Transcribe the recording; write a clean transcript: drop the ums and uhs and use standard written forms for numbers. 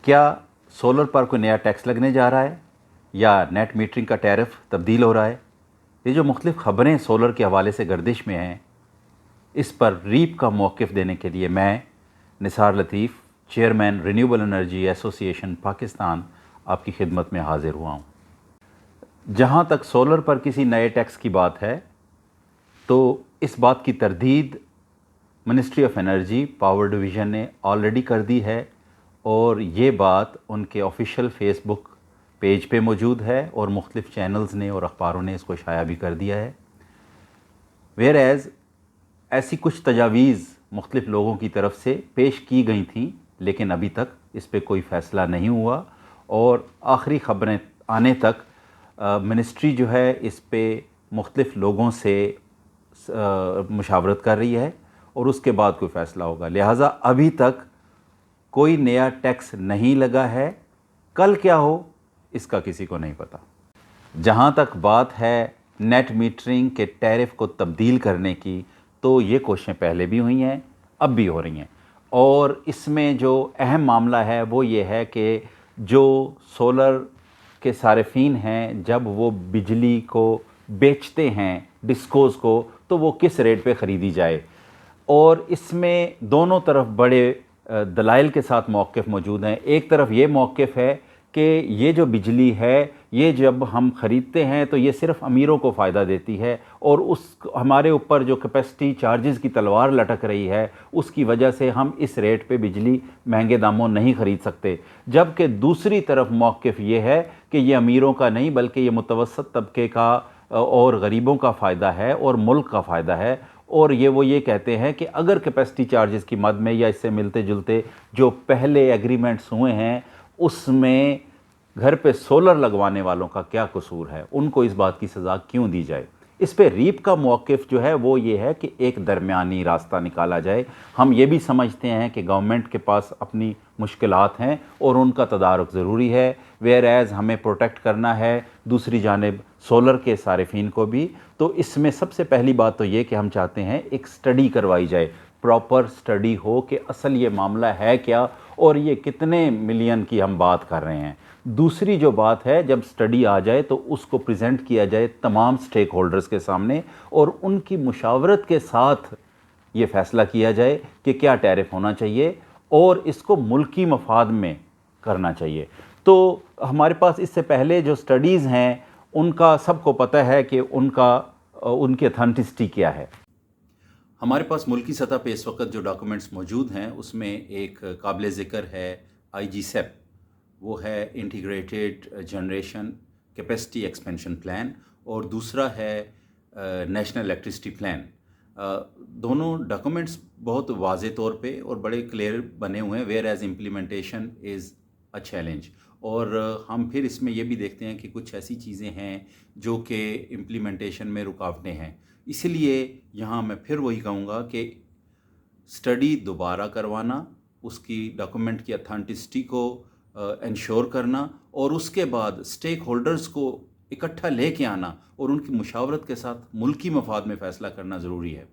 کیا سولر پر کوئی نیا ٹیکس لگنے جا رہا ہے یا نیٹ میٹرنگ کا ٹیرف تبدیل ہو رہا ہے؟ یہ جو مختلف خبریں سولر کے حوالے سے گردش میں ہیں، اس پر ریپ کا موقف دینے کے لیے میں نثار لطیف، چیئرمین رینیوبل انرجی ایسوسی ایشن پاکستان، آپ کی خدمت میں حاضر ہوا ہوں۔ جہاں تک سولر پر کسی نئے ٹیکس کی بات ہے تو اس بات کی تردید ministry of energy power division نے آلریڈی کر دی ہے، اور یہ بات ان کے آفیشیل فیس بک پیج پہ موجود ہے، اور مختلف چینلز نے اور اخباروں نے اس کو شائع بھی کر دیا ہے۔ ویئر ایز ایسی کچھ تجاویز مختلف لوگوں کی طرف سے پیش کی گئی تھیں، لیکن ابھی تک اس پہ کوئی فیصلہ نہیں ہوا، اور آخری خبریں آنے تک منسٹری جو ہے اس پہ مختلف لوگوں سے مشاورت کر رہی ہے، اور اس کے بعد کوئی فیصلہ ہوگا۔ لہٰذا ابھی تک کوئی نیا ٹیکس نہیں لگا ہے، کل کیا ہو اس کا کسی کو نہیں پتہ۔ جہاں تک بات ہے نیٹ میٹرنگ کے ٹیرف کو تبدیل کرنے کی، تو یہ کوششیں پہلے بھی ہوئی ہیں، اب بھی ہو رہی ہیں، اور اس میں جو اہم معاملہ ہے وہ یہ ہے کہ جو سولر کے صارفین ہیں، جب وہ بجلی کو بیچتے ہیں ڈسکوز کو، تو وہ کس ریٹ پہ خریدی جائے، اور اس میں دونوں طرف بڑے دلائل کے ساتھ موقف موجود ہیں۔ ایک طرف یہ موقف ہے کہ یہ جو بجلی ہے، یہ جب ہم خریدتے ہیں تو یہ صرف امیروں کو فائدہ دیتی ہے، اور ہمارے اوپر جو کیپیسٹی چارجز کی تلوار لٹک رہی ہے، اس کی وجہ سے ہم اس ریٹ پہ بجلی مہنگے داموں نہیں خرید سکتے۔ جبکہ دوسری طرف موقف یہ ہے کہ یہ امیروں کا نہیں بلکہ یہ متوسط طبقے کا اور غریبوں کا فائدہ ہے، اور ملک کا فائدہ ہے، اور وہ یہ کہتے ہیں کہ اگر کیپیسٹی چارجز کی مد میں یا اس سے ملتے جلتے جو پہلے ایگریمنٹس ہوئے ہیں، اس میں گھر پہ سولر لگوانے والوں کا کیا قصور ہے، ان کو اس بات کی سزا کیوں دی جائے۔ اس پہ ریپ کا موقف جو ہے وہ یہ ہے کہ ایک درمیانی راستہ نکالا جائے۔ ہم یہ بھی سمجھتے ہیں کہ گورنمنٹ کے پاس اپنی مشکلات ہیں اور ان کا تدارک ضروری ہے، ویئر ایز ہمیں پروٹیکٹ کرنا ہے دوسری جانب سولر کے صارفین کو بھی۔ تو اس میں سب سے پہلی بات تو یہ کہ ہم چاہتے ہیں ایک سٹڈی کروائی جائے، پراپر سٹڈی ہو کہ اصل یہ معاملہ ہے کیا، اور یہ کتنے ملین کی ہم بات کر رہے ہیں۔ دوسری جو بات ہے، جب سٹڈی آ جائے تو اس کو پریزنٹ کیا جائے تمام سٹیک ہولڈرز کے سامنے، اور ان کی مشاورت کے ساتھ یہ فیصلہ کیا جائے کہ کیا ٹیرف ہونا چاہیے، اور اس کو ملکی مفاد میں کرنا چاہیے۔ تو ہمارے پاس اس سے پہلے جو سٹڈیز ہیں ان کا سب کو پتہ ہے کہ ان کی اتھینٹسٹی کیا ہے۔ ہمارے پاس ملکی سطح پہ اس وقت جو ڈاکومنٹس موجود ہیں اس میں ایک قابل ذکر ہے IGCEP، وہ ہے integrated generation capacity expansion plan, اور دوسرا ہے نیشنل الیکٹرسٹی پلان۔ دونوں ڈاکومنٹس بہت واضح طور پہ اور بڑے کلیئر بنے ہوئے ہیں، where as implementation is a challenge. اور ہم پھر اس میں یہ بھی دیکھتے ہیں کہ کچھ ایسی چیزیں ہیں جو کہ امپلیمنٹیشن میں رکاوٹیں ہیں۔ اسی لیے یہاں میں پھر وہی کہوں گا کہ سٹڈی دوبارہ کروانا، اس کی ڈاکومنٹ کی اتھینٹسٹی کو انشور کرنا، اور اس کے بعد سٹیک ہولڈرز کو اکٹھا لے کے آنا اور ان کی مشاورت کے ساتھ ملکی مفاد میں فیصلہ کرنا ضروری ہے۔